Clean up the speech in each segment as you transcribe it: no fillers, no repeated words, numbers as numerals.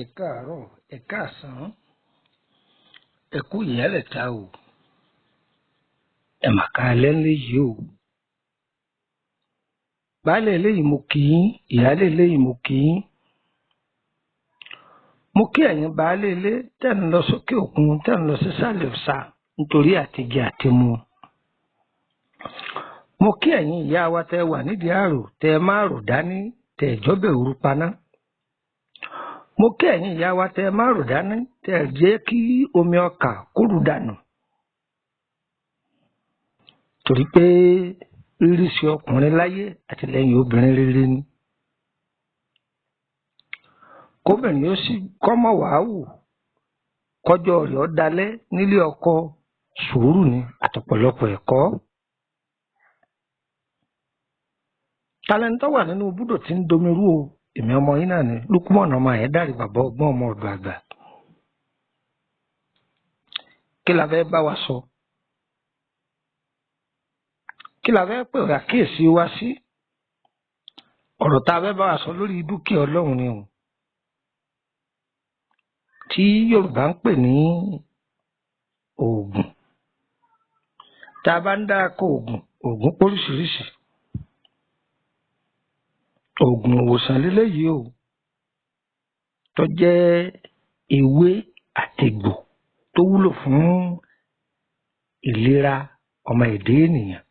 Ẹ káàárọ̀, ẹ káàsán, ẹ kú ìyálẹ̀ta o, ẹ mà káalẹ́ léyìí o. Baálé eléyìí mo kí yín, ìyálé eléyìí mo kí yín. Mo kí ẹ̀yin baálé ilé tẹ́ ń lọ sókè òkun, tẹ́ ń lọ sísàlẹ̀ ọ̀sà nítorí àtijẹ àtimu. Mo kí ẹ̀yin ìyá wa tẹ́ wà nídìí àrò, tẹ́ máa rò dání, tẹ́ ìjọ́bẹ̀ òru paná. Mo kí ẹ̀yin ìyá wa tẹ́ máa rò dání, tẹ́ jẹ́ kí omi ọkà kúrú dànù. Torí pé rírí sí ọkùnrin láyé àtìlẹ́yìn obìnrin rere ni. Kóbìnrin ó sì kọ́mọ̀ wàáwù kọjọ́ rẹ̀ ó dalẹ̀ nílé ọkọ, sùúrù ni àtọ̀pọ̀lọpọ̀ ẹ̀kọ́. Talẹ́ńtọ́ wà nínú búdò tí ń domirú o, èmi ọmọ yín náà ni Lúkúmọ̀nù ọmọ Àyẹ́dàrí bàbá ọgbọ́n ọmọ ọ̀dọ̀ àgbà. Kí la fẹ́ bá wa sọ? Kí la fẹ́ pè àkíyèsí wa sí? Ọ̀rọ̀ tá a fẹ́ bá wa sọ lórí dúkìá Ọlọ́run ni o, tí Yorùbá ń pè ní oògùn. Tá a bá ń dáko oògùn póríṣiríṣi. Oògùn ìwòsàn lélẹ́yìí o, tó jẹ́ ewé àtegbò tó wúlò fún ìlera ọmọ èdè ènìyàn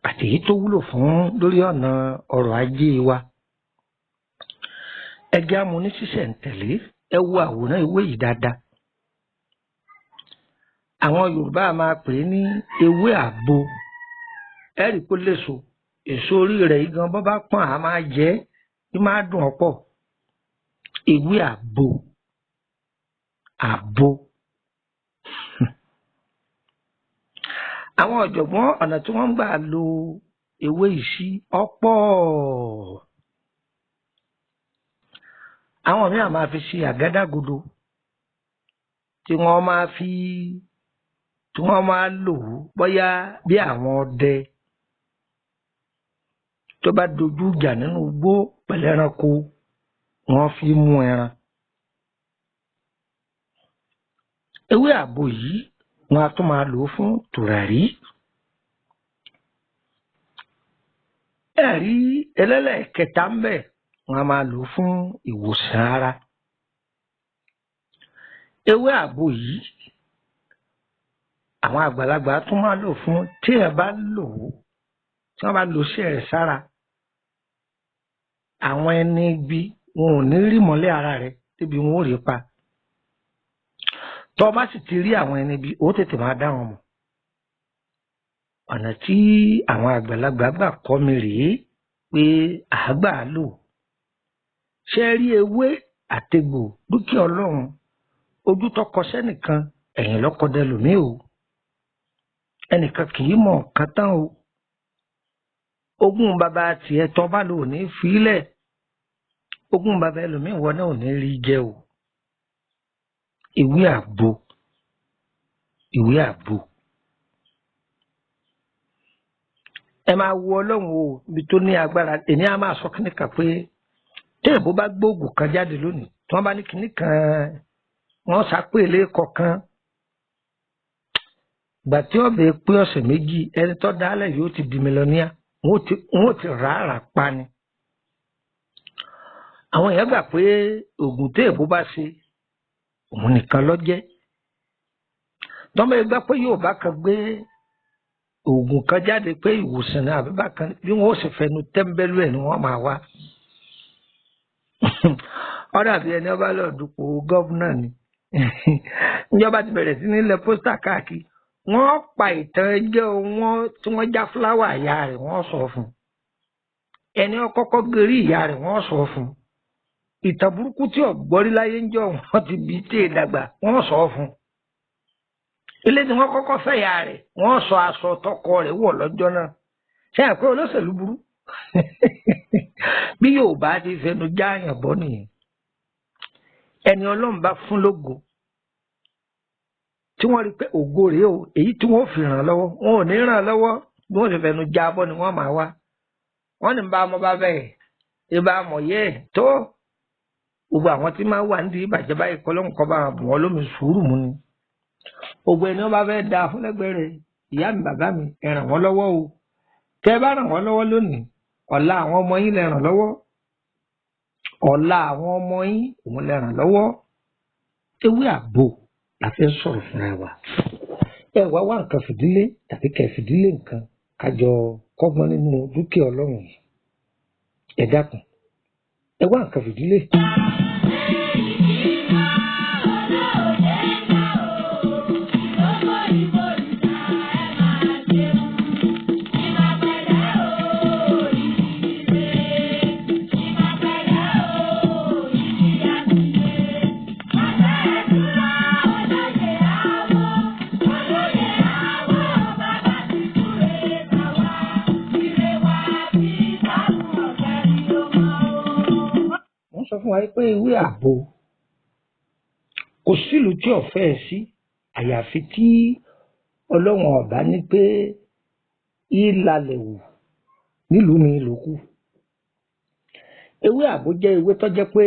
àti èyí tó wúlò fún lórí ọ̀nà ọrọ̀ ajé wa. Ẹgẹ́ amúní ṣísẹ̀ntẹ̀lé, ẹ wo àwòrán ewé yìí dáadáa. Àwọn Yorùbá máa pè é ní ewé àgbo. Ẹ rí i pé léso, èso orí rẹ̀ yìí gan bọ́ bá pọ́n á máa jẹ ẹ́, bí máa dùn ọ̀pọ̀. Ewé àgbo, àgbo. Àwọn ọ̀jọ̀gbọ́n ọ̀nà tí wọ́n ń gbà lo ewé yìí sí ọ̀pọ̀. Àwọn míì máa fi ṣe àgádágodo tí wọ́n máa lò ó bóyá bí àwọn ọdẹ tó bá dojú ìjà nínú igbó pẹ̀lú ẹranko, wọ́n fi mú ẹran. Ewé àgbo yìí wọ́n á tún máa lò ó fún tùràrí. Ẹ̀rí ẹlẹ́lẹ́kẹta ń bẹ, wọ́n á máa lò ó fún ìwòsàn ara. Ewé àgbo yìí àwọn àgbàlagbà tún máa lò fún tí ẹ bá lò ó, tí wọ́n bá lò sí ẹ̀ sára, àwọn ẹni ibi wọn ò ní rí mọ́lẹ̀ ara rẹ̀ débi wọn ò rí pa. Tó bá sì ti rí àwọn ẹni ibi, ó tètè máa dá wọn mọ̀. Ọ̀nà tí àwọn àgbàlagbà gbà kọ́ mi rèé pé àgbà lò. Ṣé rí ewé àtegbò dúkìá Ọlọ́run, ojú tó kọ sẹ́nìkan ẹ̀yìn lọ́kọ̀dẹ lòmíì o. Ẹnìkan kì í mọ̀ nǹkan tán o. Ogún bàbá tiẹ̀ tó bá lò ní fílẹ̀, ogún bàbá ẹlòmíì wọ náà ò ní rí jẹ o. Ewé àgbo, ewé àgbo. Ẹ máa wo Ọlọ́run o, ibi tó ní agbára. Èmi á máa sọ kíní kan pé tí èbó bá gbóògùn kan jáde lónìí, tí wọ́n bá ní kíní kan wọ́n ṣàpèlé kọ̀ọ̀kan, gbà tí ọbẹ̀ pé ọ̀sẹ̀ méjì ẹni tó dálẹ̀ yóò ti di mílíọ̀nìyà, wọ́n ò ti rà pa ni. Àwọn èèyàn gbà pé oògùn tí èbó bá ṣe òun nìkan ló jẹ́. Tọ́mọ ẹgbẹ́ pé Yorùbá kan gbé oògùn kan jáde pé ìwòsàn náà àbí bákan bí wọ́n ó sì fẹnu tẹ́ḿbẹ́lú ẹ̀ ni wọ́n máa wá. Ó dàbí ẹni ọba lọ dupò gọ́vùnà ni ìjọba ti bẹ̀rẹ̀ sí ní ilẹ̀ pósítà káàkiri wọ́n pa ìtàn ẹjọ́ wọn tí wọ́n já fúláwà ìyá rẹ̀ wọ́n sọ fún ẹni ọkọ́kọ́ gẹ̀rí ìyá rẹ̀ wọ́n sọ fún ìtàn burúkú tí ọ̀gbọ́rí láyé ń jọ wọ́n ti bí tí ìdàgbà wọ́n sọ fún ilé tí wọ́n kọ́kọ́ fẹ́ ìyá rẹ̀ wọ́n sọ aṣọ tọkọ rẹ̀ wọ̀ lọ́jọ́ náà ṣé àpé olóṣèlú burú bí Yorùbá ti fẹnu já àyàn bọ́ nìyẹn ẹni Ọlọ́run bá fún lógo tí wọ́n rí pé ògo rèé o èyí tí wọ́n fi ràn lọ́wọ́ wọn ò ní ràn lọ́wọ́ bí wọ́n sì fẹnu já bọ́ ni wọ́n máa wá wọ́n ní bá ọmọ bá bẹ́ẹ̀ ìbá mọ̀ yẹ́ ẹ̀ tó gbogbo àwọn tí máa wà nídìí ìbàjẹ́ báyìí kọ́ lóhùn kọ́ bá bù wọ́n lómi sùúrù mu ni gbogbo ẹni wọ́n bá fẹ́ da fúnlẹ́gbẹ̀ẹ́ rẹ̀ ìyá mi bàbá mi ẹ ràn wọ́n lọ́wọ́ o tẹ́ ẹ bá ràn wọ́n lọ́wọ́ lónìí ọ̀la àwọn ọmọ yín lẹ ràn lọ́wọ́ ọ̀la àwọn ọmọ yín òun lẹ ràn lọ́wọ́ ewé àgbo la fẹ́ sọ̀rọ̀ fúnra wa ẹ wá wá nǹkan fìdílé tàbí kẹ́ fìdílé nǹkan kájọ kọ́gbọ́n nínú dúkìá Ọlọ́run yìí ẹ dákun ẹ wá nǹkan fìdílé. Sọ fún wa pé ewé àgbo kò sílùú tí ọ̀fẹ́ ẹ̀ sí àyàfi tí Ọlọ́run ọ̀bá ní pé ìlàlẹ̀ wù nílùú mi lókù. Ewé àgbo jẹ́ ewé tó jẹ́ pé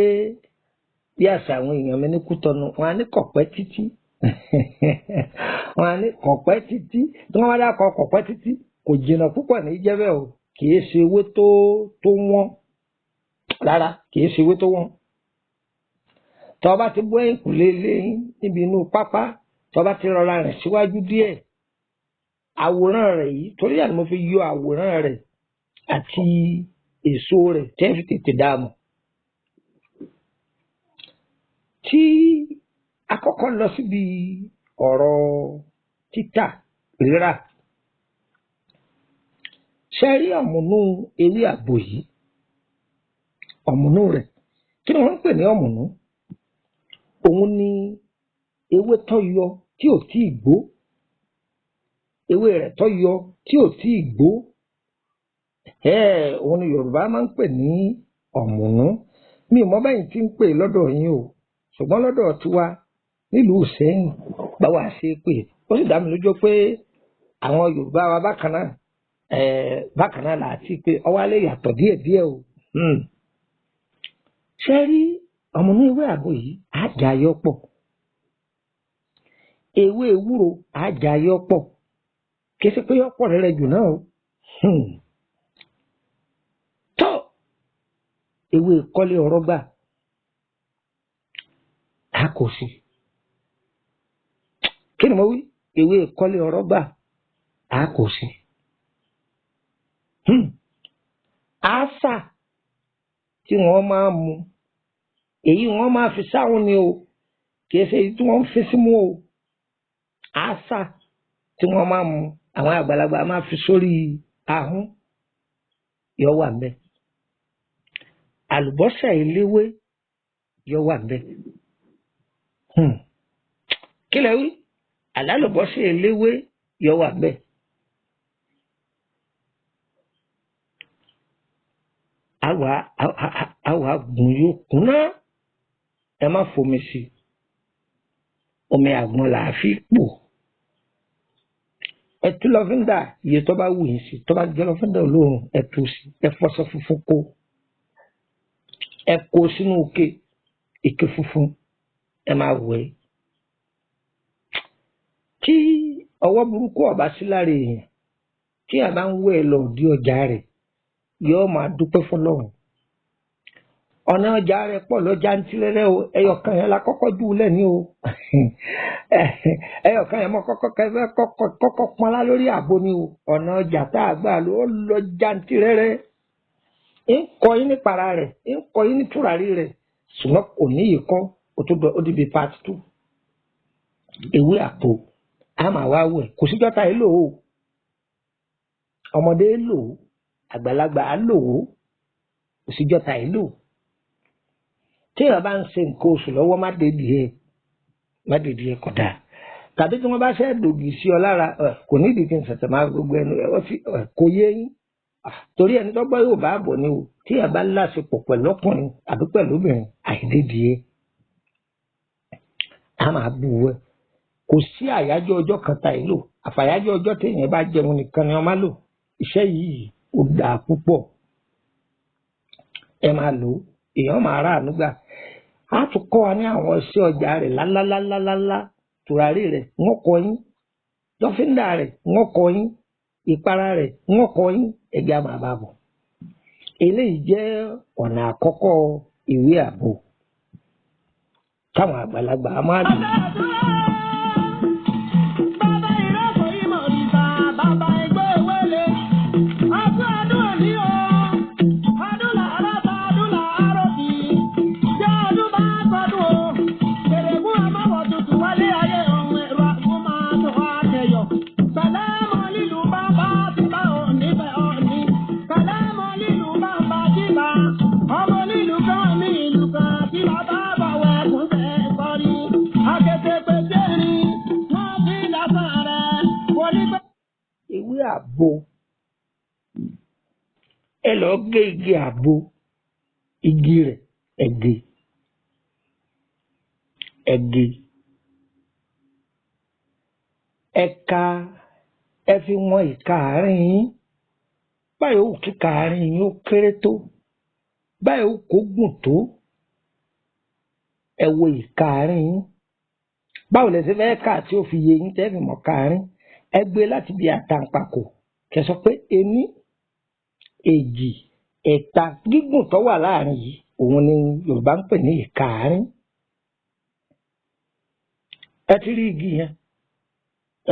bí àṣà àwọn èèyàn mi ní Kútọnu wọn á ní kọ̀pẹ́ títí wọn á ní kọ̀pẹ́ títí tí wọ́n bá dákọ̀ kọ̀pẹ́ títí kò jìnnà púpọ̀ ní jẹ́bẹ̀ o kì í ṣe ewé tó wọ́n rárá kì í ṣe ewé tó wọ́n tó bá ti bọ́ ẹ̀kúlé lẹ́yìn níbi inú pápá tó bá ti rọra rìn síwájú díẹ̀ àwòrán rẹ̀ yìí torí àná mo fi yọ àwòrán rẹ̀ àti èso rẹ̀ tẹ́ fi tètè dààmú. Tí àkọ́kọ́ lọ síbi ọ̀rọ̀ títà rírà ṣe rí ọ̀mùnú ewé àgbo yìí ọ̀mùnú rẹ̀ kí ni wọ́n ń pè ní ọ̀mùnú òun ni ewé tó yọ tí ò tí ì gbó ewé rẹ̀ tó yọ tí ò tí ì gbó òun ni Yorùbá máa ń pè ní ọ̀mùnú mi ò mọ̀ báyìí tí ń pè lọ́dọ̀ yín o ṣùgbọ́n lọ́dọ̀ tiwa nílùú Ìṣẹ́yìn báwa ṣe pè ó sì dá mi lójú pé àwọn Yorùbá wa bákan náà láti pé ọwọ́ alẹ́ yàtọ̀ díẹ̀díẹ̀ o. Ṣé rí ọ̀mùnú ewé àgbo yìí àjà yọpọ̀ ewé ewúro àjà yọpọ̀ kì í ṣe pé yọpọ̀ rẹ̀ jù náà o. Tó ewé kọ́lé ọ̀rọ̀ gbà a kò sí kí ni mo wí ewé kọ́lé ọ̀rọ̀ gbà a kò sí. Àṣà tí wọ́n máa mu èyí wọ́n máa fi sáwọn ni o kì í ṣe èyí tí wọ́n ń fi símú o àṣà tí wọ́n máa mu àwọn àgbàlagbà máa fi sórí ahọ́n yọ wà ńbẹ̀ àlùbọ́sà eléwé yọ wà ńbẹ̀ kí lẹ wí àlálùbọ́sà eléwé yọ wà ńbẹ̀. Àwa gùn yóò kúnná ẹ má fomi sí omi àgbọn là á fi pò ẹ tú lọ́fíńdà iye tó bá wù yín sí tó bá jẹ́ lọ́fíńdà olóòórùn ẹ tú sí ẹ fọṣọ funfun kó ẹ kó sínú ike funfun ẹ máa wẹ̀ tí ọwọ́ burúkú ọba sí lára èèyàn tí a bá ń wẹ̀ lọ di ọjà rẹ̀ yóò máa dúpẹ́ fọ́lọ́run ọ̀nà ọjà rẹ̀ pọ̀ lọ́jà ń tirẹ́rẹ́ o ẹyọkan yẹn la kọ́kọ́ jù ú lẹ́ni o ẹyọkan yẹn mọ́ kọ́kọ́ pọ́nlá lórí àgbo ni o ọ̀nà ọjà tá a gbà ló lọ́jà ń tirẹ́rẹ́ ń kọ́ yín ní para rẹ̀ ń kọ́ yín ní tùràrí rẹ̀ ṣùgbọ́n kò ní ìkọ́ ó dìbì part 2 ewé àpò a máa wá wẹ̀ kò síjọ́ ta ẹ lò ó ọmọdé lò ó àgbàlagbà á lò ó kò síjọ́ ta ẹ lò ó téèyàn bá ń ṣe nǹkan oṣù lọ́wọ́ má dèdí ẹ kódà tàbí tí wọ́n bá fẹ́ dògì sí ọ lára kò ní ìdí kí n ṣẹ̀ṣẹ̀ máa gbogbo ẹnu kò yé yín torí ẹni tó gbọ́ yóò bá bọ̀ ni o téèyàn bá láṣepọ̀ pẹ̀lú ọkùnrin àbí pẹ̀lú obìnrin àìdèdí ẹ a máa bù wẹ́ kò sí àyájọ́ ọjọ́ kan ta ìlò àfàyájọ́ ọjọ́ téèyàn bá jẹun nìkan ni wọ́n máa lò iṣẹ́ yìí ó dáa púpọ̀ ẹ máa lò ó èèyàn máa rà nígbà á tún kọ́ wa ní àwọn iṣẹ́ ọjà rẹ̀ lálálálálá tùràrí rẹ̀ wọ́n kọ́ yín lọ́fíńdà rẹ̀ wọ́n kọ́ yín ìpara rẹ̀ wọ́n kọ́ yín ẹ̀jẹ̀ máa bá bọ̀ eléyìí jẹ́ ọ̀nà àkọ́kọ́ ìwé àbò táwọn àgbàlagbà máa lò. Ewé àgbo ẹ lọ gé igi àgbo igi rẹ̀ ẹ̀gẹ́ ẹ̀ka ẹ fi wọn ìka àárín yín báyìí ó kíka àárín yín ó kéré tó báyìí ó kó gùn tó ẹ wo ìka àárín yín báwo lẹ ṣe fẹ́ kà tí ó fi yé yín tẹ́ fi mọ̀ ká àárín ẹ gbé láti bí àtàǹpàkò kẹsọ pé ení èjì ẹ̀ta gígùn tó wà láàrin yìí òun ni Yorùbá ń pè ní ìka àárín ẹ ti rí igi yẹn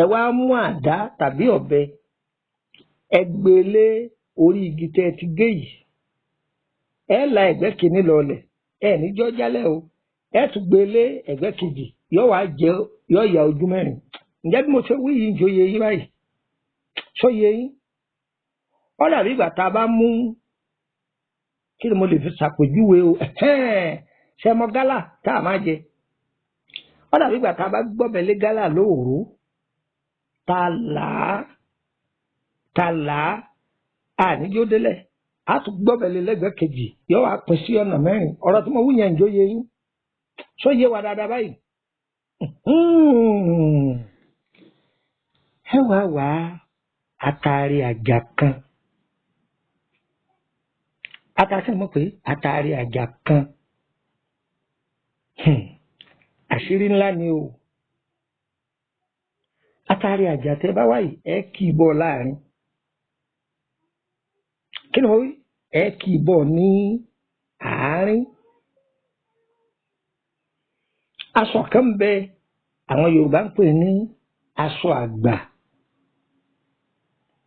ẹ wá mú àdá tàbí ọ̀bẹ ẹ gbé lé orí igi tẹ́ ẹ ti gé yìí ẹ la ẹ̀gbẹ́ kìíní lọlẹ̀ ẹ níjọ́ jálẹ̀ o ẹ tún gbé lé ẹ̀gbẹ́ kejì yóò ya ojú mẹ́rin ǹjẹ́ bí mo ṣe wí yìí ń joyè yín báyìí sóye yín ó dàbí ìgbà tá a bá mú kí ni mo lè fi ṣàpèjúwe o ṣe mọ gálà tá a máa jẹ ó dàbí ìgbà tá a bá gbọ́bẹ̀ lé gálà lóòró tá a là á àníjó délẹ̀ a tún gbọ́bẹ̀ lé lẹ́gbẹ̀ẹ́ kejì yóò wá pín sí ọ̀nà mẹ́rin ọ̀rọ̀ tí mo wí yẹn ń joyè yín sóye wa dáadáa báyìí. Ẹ wá àtàrí àjà kan àtàrí mọ̀ pé àtàrí àjà kan àṣírí ńlá ni o àtàrí àjà tẹ bá wáyé ẹ kì í bọ̀ láàrin kí ni wọ́n wí ẹ kì í bọ̀ ní àárín aṣọ kan bẹ àwọn Yorùbá ń pè ní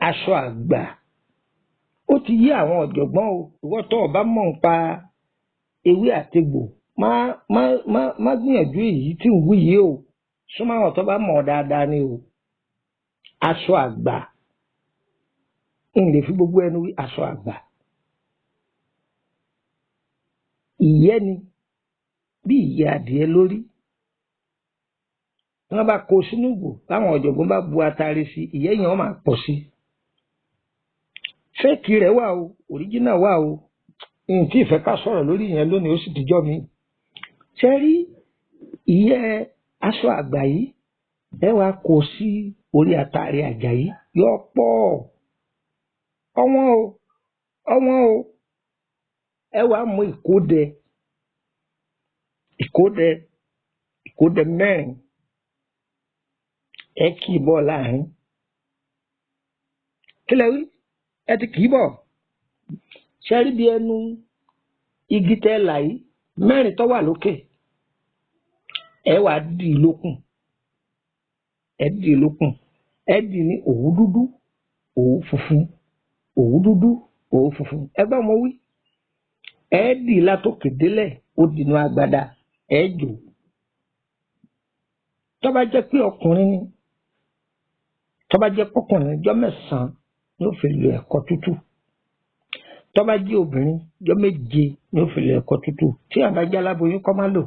aṣọ àgbà ó ti yí àwọn ọ̀jọ̀gbọ́n o ìwọ tó o bá mọ̀ nípa ewé àtegbò má gbìyànjú èyí tí ń wí yìí o súnmọ́ àwọn tó bá mọ̀ dáadáa ni o aṣọ àgbà ń lè fi gbogbo ẹnu wí aṣọ àgbà ìyẹ́ ni bí ìyẹ́ adìẹ lórí wọ́n bá kó sínú ìgò táwọn ọ̀jọ̀gbọ́n bá bu atare sí ìyẹ́ yẹn wọ́n máa pọ̀ sí fẹ́ẹ̀kì rẹ̀ wà o òríjínà wà o tí ìfẹ́ ká sọ̀rọ̀ lórí yẹn lónìí ó sì dijọ́ mi ṣe rí ìyẹ́ aṣọ àgbà yìí ẹ wá kó sí orí atare àjà yìí yọ pọ̀ ọwọ́n o ẹ wá mú ìkódẹ mẹ́rin ẹ kì í bọ̀ láàrin kí lẹ wí ẹ ti kì í bọ̀ ṣe rí bí igi tẹ́ là yìí mẹ́rin tó wà lókè ẹ wá dì í lókùn ẹ dì í lókùn ẹ dì ní òwú dúdú òwú funfun òwú dúdú òwú funfun ẹ gbọ́ mo wí ẹ dì í látòkè délẹ̀ ó dìnnú agbada ẹ jò tó bá jẹ́ pé ọkùnrin ni tó bá jẹ́ pọ́kùnrin ọjọ́ 9 ni ó fi lo ẹ̀kọ tútù tó bá jẹ́ obìnrin ọjọ́ 7 ni ó fi lo ẹ̀kọ tútù tí àbá jẹ́ aláboyún kó má lò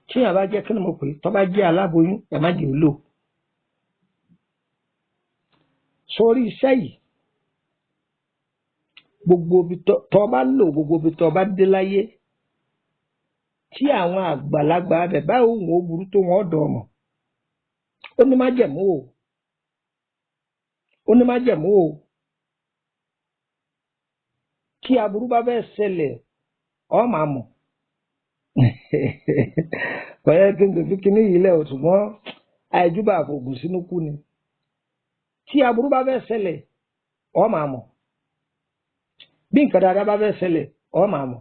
tí àbá jẹ́ kí ni mo pè tó bá jẹ́ aláboyún ẹ má jẹ́ ó lò sórí iṣẹ́ yìí gbogbo ibi tó bá lò gbogbo ibi tó bá dé láyé tí àwọn àgbàlagbà bẹ̀ báwo wọn ó burú tó wọn ọ̀dọ̀ ọmọ ó ní májẹ̀mú o ó ní májẹ̀mú o kí aburú bá bẹ́ẹ̀ ṣẹlẹ̀ ọ máa mọ̀ kọ̀yẹ́ kí n tòfi kíní yìí lẹ̀ ò ṣùgbọ́n àìjúbà àfògùn sínú kú ni tí aburú bá bẹ́ẹ̀ ṣẹlẹ̀ ọ máa mọ̀ bí nǹkan dáadáa bá bẹ́ẹ̀ ṣẹlẹ̀ ọ máa mọ̀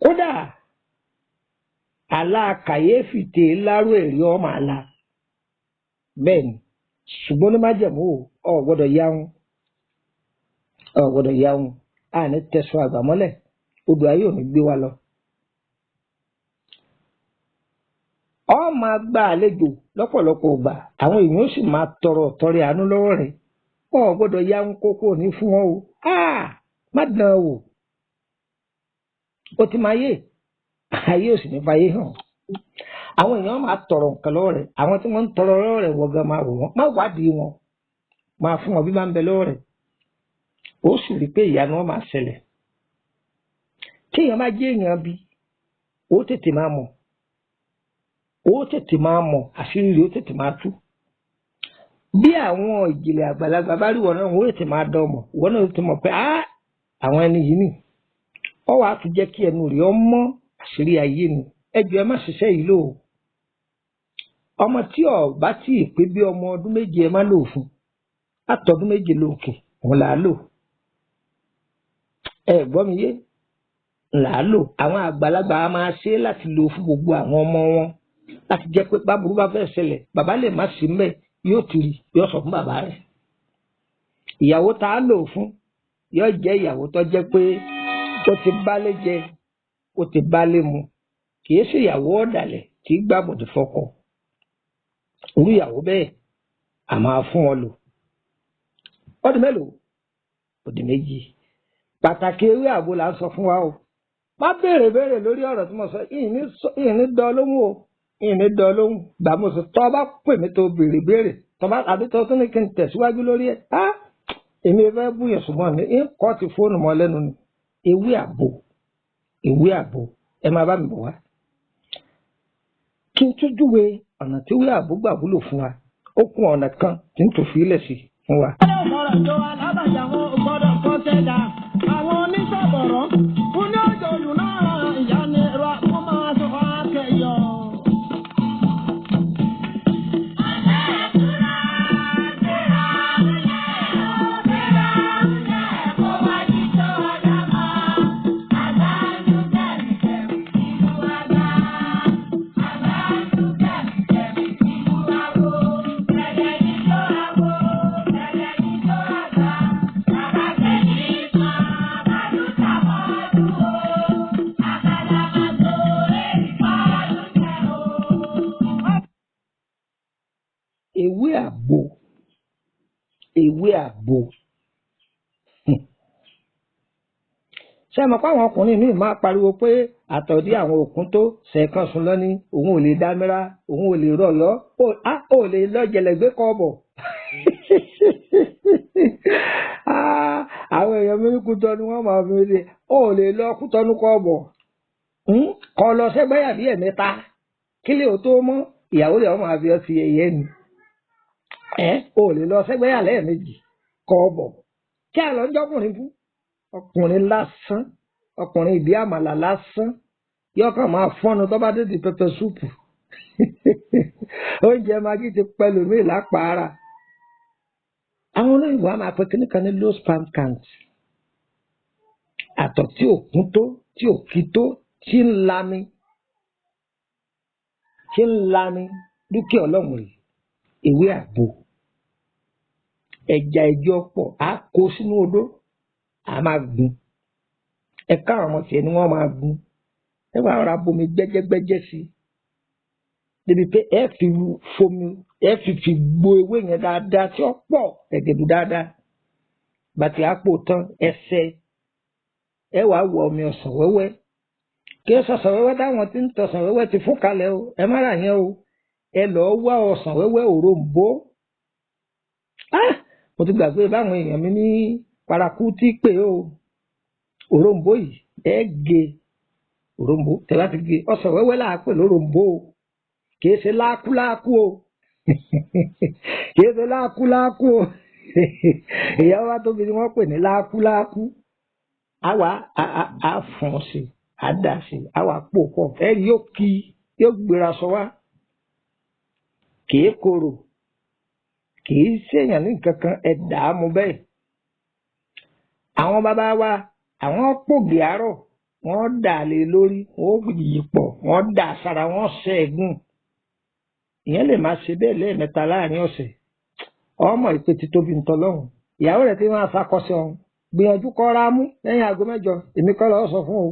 kódà àlá kàyéfì tè láró èrè ọmọ àlá bẹ́ẹ̀ ni ṣùgbọ́n ní májẹ̀mú o ò gbọ́dọ̀ yáhùn ò gbọ́dọ̀ yáhùn àní tẹ̀sán àgbàmọ́lẹ̀ odò ayé ò ní gbé wa lọ. ọ máa gba àlejò lọ́pọ̀lọpọ̀ ọgbà àwọn èèyàn ó sì máa tọrẹ àánú lọ́wọ́ rẹ̀ ọ gbọ́dọ̀ yáhùn kókó ní fún wọn o má dán o ó ti máa yé ayé ò sì ní fàyè hàn àwọn èèyàn máa tọrọ nǹkan lọ́wọ́ rẹ̀ àwọn tí wọ́n ń tọrọ lọ́wọ́ rẹ̀ wọ́n gan máa rò wọ́n má wádìí wọn máa fún wọn bí máa ń bẹ lọ́wọ́ rẹ̀ ó sì rí i pé ìyanu wọn máa ṣẹlẹ̀ tí èèyàn bá jẹ́ èèyàn bí ó tètè máa mọ̀ àṣírí rẹ̀ ó tètè máa tú bí àwọn ìjìnlẹ̀ àgbàlagbà bá rí wọn náà wọ́n tètè máa dán ọmọ wọn náà ti mọ̀ pé àwọn ẹni yìí nì ọ wàá tún jẹ́ kí ẹnu rẹ̀ ọmọ àṣírí ayé ni ẹjọ́ ẹ má ṣiṣẹ́ yìí lò ó ọmọ tí ọ bá tí ì pé bí ọmọ ọdún 7 ẹ má lò fún àtọdún 7 lókè òun là á lò ẹ gbọ́ mi yé là á lò àwọn àgbàlagbà á máa ṣe láti lò fún gbogbo àwọn ọmọ wọn láti jẹ́ pé báburú bá fẹ́ ṣẹlẹ̀ bàbá lè má sí mbẹ̀ yóò ti rí yóò sọ fún bàbá rẹ̀ ìyàwó tá a lò fún yóò jẹ́ ìyàwó tó jẹ́ pé ó ti bálé jẹ ó ti bálé mu kìí ṣe ìyàwó ọ̀dàlẹ̀ tí gbàbọ̀dé fọ́kọ irú ìyàwó bẹ́ẹ̀ a máa fún wọn lò ọdún mélòó ọdún 2 pàtàkì ewé àgbo là ń sọ fún wa o má béèrè lórí ọ̀rọ̀ tí mo sọ ìní dán lóhùn o ìní dán lóhùn gbà mo sọ tọ́ bá pè mí tó béèrè tọ́ bá àbí tọ́ tún ní kí n tẹ̀síwájú lórí ẹ̀ èmi fẹ́ búyẹ̀ ṣùgbọ́n ní kọ́ ti fóònù mọ́ lẹ́nu ni ewé àgbo ẹ máa bá mi bọ̀ wá kí n tún júwe ọ̀nà tí ewé àgbo gbà wúlò fún wa ó kún ọ̀nà kan tí n tó fi ilẹ̀ sí fún wa. àwọn oníṣàbọ̀rọ̀ fún ní ọjọ́ olù náà ìyá ni ẹ̀rọ àpò máa sọ akẹyọ. ewé àgbo ṣé ẹ mọ̀ pé àwọn ọkùnrin míì máa pariwo pé àtọ̀dí àwọn òkun tó ṣẹ̀kan sùn lọ ní òun ò lè dámírà òun ò lè rọ̀yọ́ ó lè lọ jẹ̀lẹ̀gbé kọ́ọ̀bọ̀ àwọn èèyàn mi Kútọ́ ni wọ́n máa fi ṣe ó lè lọ Kútọ́nù kọ́ọ̀bọ̀ kọ́ lọ sẹ́gbẹ́yà bí ẹ̀mẹ́ta kílẹ̀ ò tó mọ́ ìyàwó rẹ̀ wọ́n máa fi ọtí ẹ̀yẹ ni ó lè lọ sẹ́gbẹ́yà lẹ́ẹ̀mejì kọ́ọ̀bọ̀ kí àlọ́ ń jọ́kùnrin fún ọkùnrin lásán ọkùnrin ìdí àmàlà lásán yọkàn máa fọ́nu tó bá dé di pẹpẹ súùpù oúnjẹ magi ti pẹ̀lú mi lápára àwọn olóyìnbó a máa pe kíní kan ní low sperm count àtọ̀ tí ò kún tó tí ò kí tó tí ń lami dúkìá ọlọ́run rè ewé àgbo ẹja ẹjọ́ pọ̀ á kó sínú odó á máa gun ẹ̀ka àwọn ọmọ tiẹ̀ ni wọ́n máa gun ẹ wá ọ̀rá bomi gbẹ́jẹ́gbẹ́jẹ́ sí i débi pé ẹ fi fomi ẹ fi gbo ewé yẹn dáadáa tí ó pọ̀ ẹ̀gẹ̀dù dáadáa bàtí àpò tán ẹsẹ̀ ẹ wàá wọ omi ọsàn wẹ́wẹ́ kí ọsàn wẹ́wẹ́ táwọn tí ń tọsàn wẹ́wẹ́ ti fún kalẹ̀ o ẹ má rà yẹn o ẹ lọ́ọ́ wá ọsàn wẹ́wẹ́ òrombó mo ti gbàgbé báwọn èèyàn mi ní paraku tí pé o òrombó yìí ẹ gé òrombó tẹ bá ti gé ọsàn wẹ́wẹ́ là á pè lóròmbó o kìí ṣe lákúlákú o kìí ṣe lákúlákú o ìyàwó wa tóbi ni wọ́n pè ní lákúlákú àwa á fọ́n sí á dà sí àwa pò pọ̀ ẹ yóò kí yóò gbéra sọ wá kìí korò kìí ṣèyàn ní kankan ẹ dà á mu bẹ́ẹ̀ àwọn bàbá wa àwọn pògì àárọ̀ wọ́n dà lé lórí wọ́n yí pọ̀ wọ́n dà sára wọ́n ṣẹ́gun ìyẹn lè máa ṣe bẹ́ẹ̀ lẹ́ẹ̀mẹ́ta láàrin ọ̀sẹ̀ ọmọ ìpè ti tóbi ntọ́lọ́hún ìyàwó rẹ̀ ti máa fakọ́sẹ̀ ọ̀hún gbìyànjú kọ́ ra mú lẹ́yìn aago 8 èmi kọ́ lọ́ọ́ sọ fún o.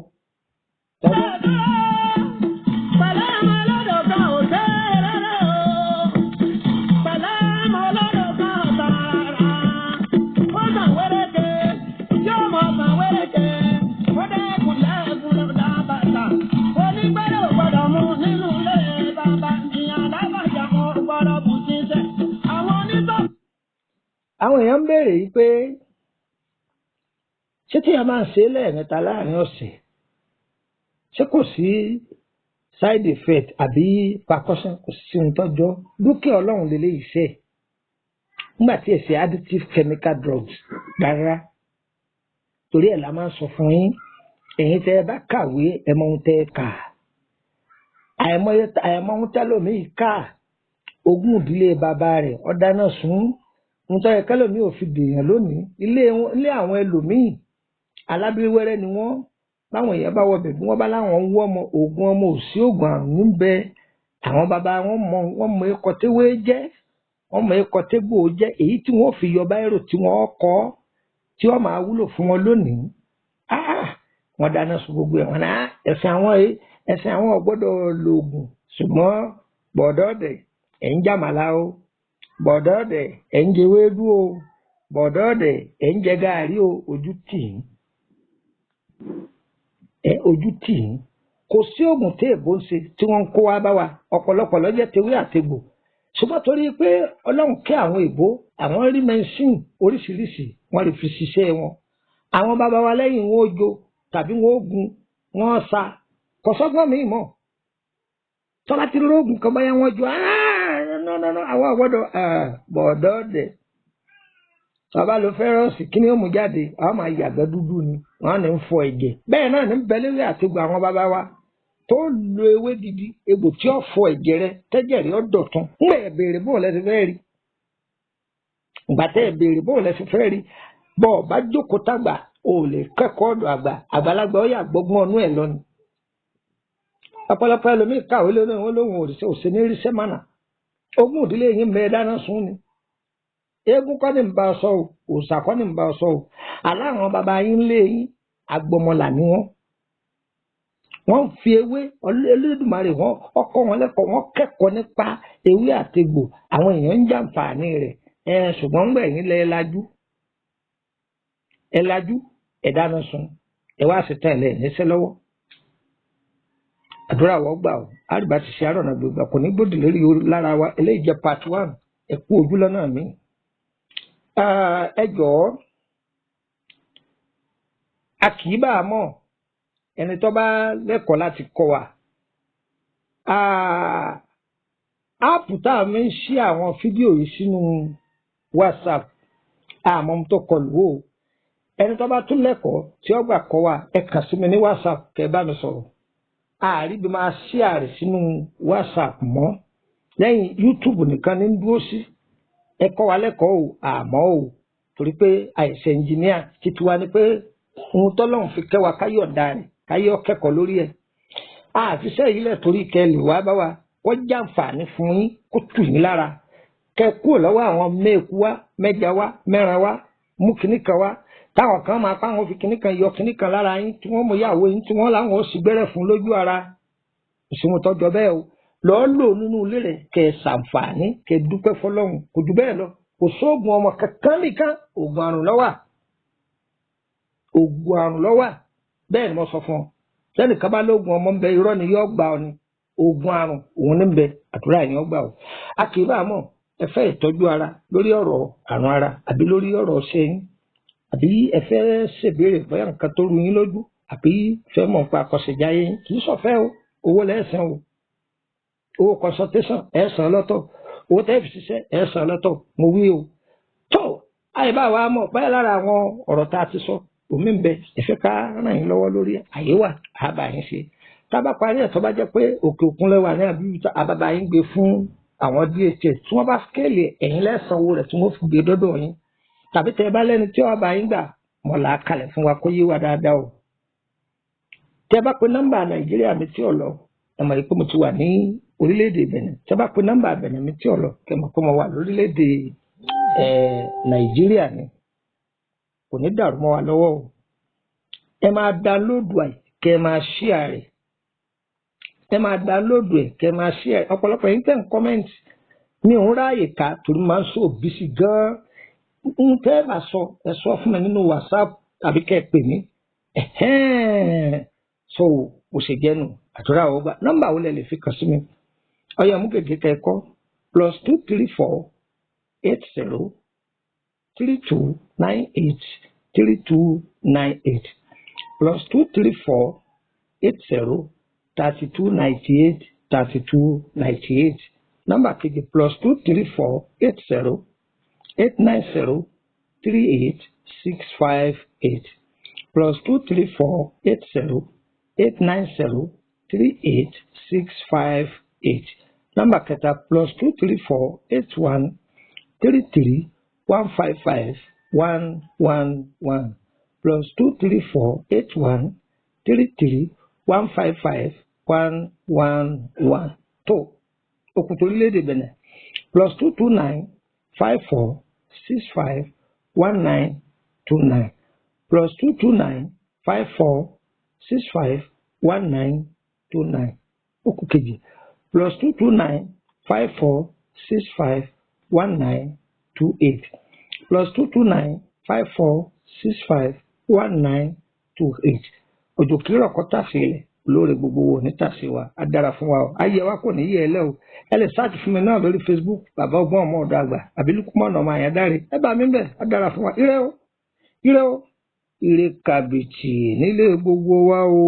àwọn èèyàn ń béèrè yìí pé ṣé tí a máa ń ṣe lẹ́ẹ̀mẹ́ta láàrin ọ̀sẹ̀ ṣé kò sí side effect àbí percussion kò sí ohun tọ́jọ́ dúkìá ọlọ́run lè léyìí ṣe nígbà tí ẹ̀sẹ̀ additive chemical drugs rárá torí ẹ̀ la máa ń sọ fún yín ẹ̀yin tẹ́ ẹ bá kàwé ẹ mọ ohun tẹ́ ẹ kà àìmọ̀ ohun tẹ́lòmíì kà ogún ìdílé bàbá rẹ̀ ọ̀dáná sùn nítorí kẹlòmíì ò fi dèèyàn lónìí ilé àwọn ẹlòmíì alábíwẹ́rẹ́ ni wọ́n báwọn èèyàn bá wọbẹ̀ bí wọ́n bá láwọn ń wọ́ ọmọ oògùn ọmọ òsì oògùn àrùn ń bẹ àwọn bàbá wọ́n mọ ẹkọ téwé jẹ́ wọ́n mọ ẹkọ tégbò jẹ́ èyí tí wọ́n fi yọ báírò tí wọ́n kọ́ tí wọ́n máa wúlò fún wọn lónìí wọ́n dáná sun gbogbo ẹ̀ wọ́n náà ẹ̀sìn àwọn ọ̀gbọ́dọ̀ lòògùn ṣùgbọ́n bọ̀dọ̀ọ̀dẹ̀ ẹ̀ ń jàmàlà o bọ̀dọ̀ọ̀dẹ̀ ẹ̀ ń jẹ wédú o bọ̀dọ̀ọ̀dẹ̀ ẹ̀ ń jẹ gààrí o ojú tì í kò sí oògùn tí èbó ń ṣe tí wọ́n ń kó wá bá wa ọ̀pọ̀lọpọ̀ lọ́jọ́ tewé àtegbò ṣùgbọ́n torí pé ọlọ́run kẹ́ àwọn èbó àwọn rí mẹ́sìn oríṣiríṣi wọ́n lè fi ṣiṣẹ́ wọn àwọn bàbá wa lẹ́yìn wọn ó jó tàbí wọn ó gun wọn ó sa kò sọ́gbọ́n mi mọ̀ tọ́lá ti lóògùn kan báyà wọn jó àwọn àwọ̀dọ̀ bọ̀dọ̀ọ̀dẹ̀ bàbá ló fẹ́rọ̀sì kí ni ó mú jáde àwọn máa yàgbẹ́ dúdú ni wọ́n á ní ń fọ ẹ̀jẹ̀ bẹ́ẹ̀ náà ní bẹ́lẹ́rẹ́ àti gbogbo àwọn bàbá wa tó lo ewé gidi egbò tí ó fọ ẹ̀jẹ̀ rẹ tẹ́jẹ̀ rí ó dọ̀tun ńgbà ẹ̀ béèrè bóun lẹ́sìn fẹ́ rí ìgbà tẹ́ ẹ̀ béèrè bóun lẹ́sìn fẹ́ rí bọ́ ọ bá jókòó tàgbà ò lè kẹ́kọ̀ọ́ ọ̀dọ̀ àgbàlagbà ó yà gbọ́gbọ́n ọnú ẹ̀ lọ ni ọ̀pọ̀lọpọ̀ ẹlòmíì kàwé lónìí wọn lóhun òsè ní ríṣẹ́ mánà ogún ìdílé yín mẹ́ẹ̀ dáná sún ni eégún kọ́ ní bá ọ sọ o òòṣà kọ́ ní bá ọ sọ o aláwọn bàbá yín lé yín agbọmọlà ni wọ́n fi ewé Olódùmarè wọn ọkọ wọn lẹ́kọ̀ọ́ wọn kẹ́kọ̀ọ́ nípa ewé àtegbò àwọn èèyàn ń jàǹfààní rẹ̀ ṣùgbọ́n ńgbà yín lẹ lajú ẹ dáná sun ẹ wá sí tán ẹ lẹ́yìn níṣẹ́ lọ́wọ́ àdúrà wọ́n gbà ó àrùbá ti ṣe àrọ̀nà gbogbo kò ní gbòdì lórí lára wa eléyìí jẹ́ part 1 ẹ kú ojú lọ́nà mi. Ẹ jọ̀ọ́ a kì í bá a mọ̀ ẹni tó bá lẹ́kọ̀ọ́ láti kọ́ wa áàpù tá a fi ń ṣí àwọn fídíò yìí sínú WhatsApp àmọ́ tó kọlù o ẹni tó bá tún lẹ́kọ̀ọ́ tí ó gbà kọ́ wa ẹ kàn sí mi ní WhatsApp kẹ́ bá mi sọ̀rọ̀ ààrí bí máa ṣí ààrẹ sínú WhatsApp mọ́ lẹ́yìn YouTube nìkan ní dúró sí ẹ kọ́ wa lẹ́kọ̀ọ́ o àmọ́ o torí pé àìsàn ẹnjìníà títí wa ni pé ohun tọ́lọ́run fi kẹ́ wa káyọ̀ ọ̀dà rẹ̀ káyọ̀ kẹ́kọ̀ọ́ lórí ẹ̀ àfiṣẹ́ yìí lẹ̀ torí kẹ́ lè wá bá wa wọ́n jàǹfààní fún yín kó tù yín lára kẹ́ kúrò lọ́wọ́ àwọn mẹ́ẹ̀kú wá mẹ́ja wá mẹ́ran wá mú kinní kan wá táwọn kan máa pa àwọn fi kinní kan yọ kinní kan lára yín tí wọ́n mú ìyàwó yín tí wọ́n láwọn ó sì gbẹ́rẹ̀ fún lójú ara ìṣòwò tọ́jọ́ bẹ́ẹ̀ o lọ́ọ́ lò nínú ilé rẹ̀ kẹ́ ṣàǹfààní kẹ́ dúpẹ́ fọlọ́run kò jù bẹ́ẹ̀ lọ kò sóògùn ọmọ kankan nìkan oògùn àrùn ló wà oògùn àrùn ló wà bẹ́ẹ̀ ni mo sọ fún ọ sẹ́nìkan bá lóògùn ọmọ ń bẹ irọ́ ni yóò gbà ọ ni oògùn àrùn òun ní ń bẹ àdúrà yẹn ó gbà ọ a kì í bá a mọ̀ ẹ fẹ́ ìtọ́jú ara lórí ọ̀rọ̀ àrùn ara àbí lórí ọ̀rọ̀ ṣẹ́yìn àbí ẹ fẹ́ ṣèbéèrè bóyá nǹkan tó rú yín lójú àbí fẹ́ mọ̀ nípa àkọsẹ̀jáyé yín kì í sọ̀fẹ́ o owó lẹ́sàn o owó consultation ẹ̀ san lọ́tọ̀ owó tẹ́ẹ̀fì ṣiṣẹ́ ẹ̀ san lọ́tọ̀ mo wí o tó àyíbá wa mọ̀ báyìí lára àwọn ọ̀rọ̀ tá a ti sọ omi ń bẹ ẹ̀fẹ́ ká ràn yín lọ́wọ́ lórí àyè wà àbá yín ṣe tá a bá parí ẹ̀ tó bá jẹ́ pé òkè òkun lẹ́wà ní àbí àbábá yín gbé fún àwọn DHS tí wọ́n bá skéèlì ẹ̀yìn lẹ́sàn owó rẹ̀ tí wọ́n fi gbé dọ́dọ̀ yín tàbí tẹ́ ẹ bá lẹ́ni tí wọ́n bá yín gbà mọ̀ là á kalẹ̀ fún wa kó yé wa dáadáa o tẹ́ ẹ bá pe nọ́mbà Nàìjíríà mi tí ò lọ ẹ mọ̀ pé mo ti wà ní orílẹ̀-èdè Benin tẹ́ ẹ bá pe nọ́mbà Benin mi tí ò lọ kẹ́ mọ̀ pé mo wà lórílẹ̀-èdè Nàìjíríà ni kò ní dàrú mọ́ wa lọ́wọ́ o ẹ máa dánlóòdù ẹ̀ kẹ́ ẹ máa ṣíà rẹ̀ ẹ máa dánlóòdù ẹ̀ kẹ́ ẹ máa ṣíà rẹ̀ ọ̀pọ̀lọpọ̀ yín tẹ̀ ń kọ́mẹ́ǹtì mi ò ń ráàyè ká torí máa ń sọ òbí sí gan-an ń tẹ́ ẹ bá sọ ẹ sọ fún mi nínú WhatsApp tàbí kẹ́ ẹ pè mí so òṣèjẹnu àdúrà ọgbà nọ́mbà wo lẹ lè fi kàn sí mi ọyọ mú gègé kẹ́ ẹ kọ +234 80 32 98 3298 +234 80 32 98 3298 nọ́mbà kejì +234 80 890 38658 +234 80 890 38658 nọ́mbà kẹta +234 81 33 155 111 +234 81 33 155 111 tó òkùtò orílẹ̀-èdè Benin +229 54 65 1929 +229 54 65 1929 òkù kejì +229 54 65 1928 +229 54 65 1928 òjò kìrọ̀ kọ́tà sílẹ̀ lórí gbogbo wo níta sí wa á dára fún wa o ayé wa kò ní yẹ ẹ lẹ́ o ẹ lè sáàtì fún mi náà lórí Facebook bàbá ọgbọ́n ọmọ ọ̀dọ́ àgbà àbí Lukumon ọmọ Àyàndáre ẹ bá mi bẹ̀ á dára fún wa ire o ire o ire kàbìtì nílé gbogbo wa o.